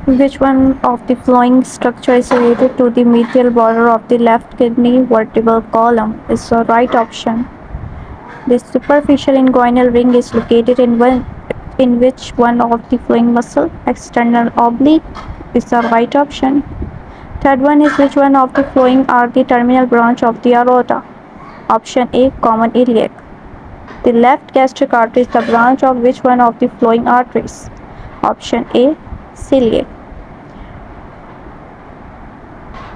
Which one of the following structure is related to the medial border of the left kidney vertebral column? Is the right option. The superficial inguinal ring is located in which one of the following muscle? External oblique is the right option. Third one is which one of the following are the terminal branch of the aorta? Option A, common iliac. The left gastric artery is the branch of which one of the flowing arteries? Option A, celiac.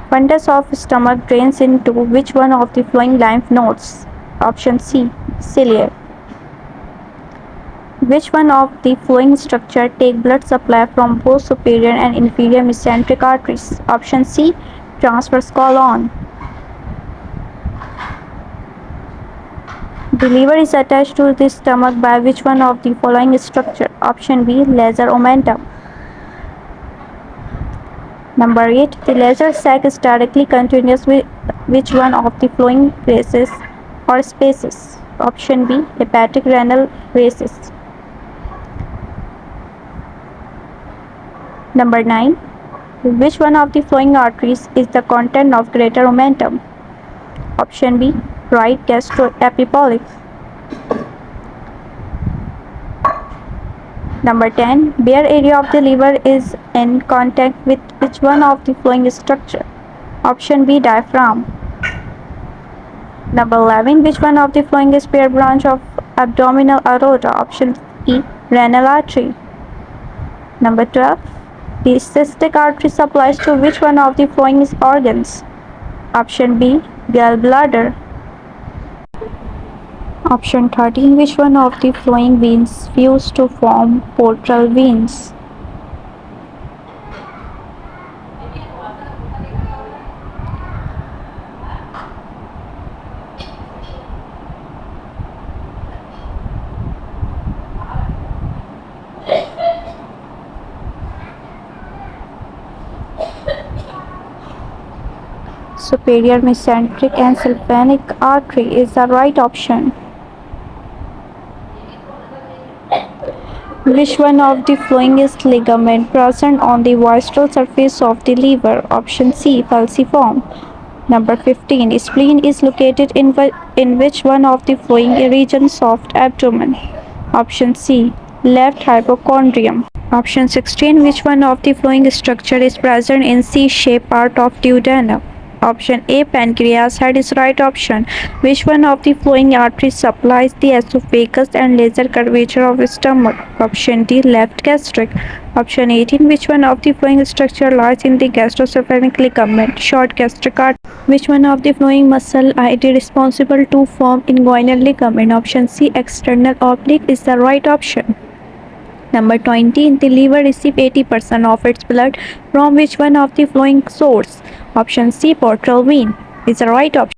Fundus of stomach drains into which one of the flowing lymph nodes? Option C, celiac. Which one of the following structure take blood supply from both superior and inferior mesenteric arteries? Option C, transverse colon. The liver is attached to the stomach by which one of the following structure? Option B, lesser omentum. Number 8. The lesser sac is directly continuous with which one of the following races or spaces? Option B, hepatic renal races. Number 9. Which one of the flowing arteries is the content of greater omentum? Option B, right gastroepipolic. Number 10. Bare area of the liver is in contact with which one of the following structure? Option B, diaphragm. Number 11. Which one of the following is paired branch of abdominal aorta? Option E, renal artery. Number 12. The cystic artery supplies to which one of the following organs? Option B, gallbladder. Option 13. Which one of the following veins fuse to form portal veins? Superior mesenteric and sylphanic artery is the right option. Which one of the following is ligament present on the visceral surface of the liver? Option C, falciform. Number 15. Spleen is located in which one of the following regions of abdomen? Option C, left hypochondrium. Option 16. Which one of the following structure is present in C-shaped part of duodenum? Option A, pancreas head is right option. Which one of the following arteries supplies the esophagus and laser curvature of stomach? Option D, left gastric. Option 18. Which one of the following structure lies in the gastroesophageal ligament? Short gastric artery. Which one of the following muscle is responsible to form inguinal ligament? Option C, external oblique is the right option. Number 20. The liver receives 80% of its blood from which one of the following source? Option C, portal vein is the right option.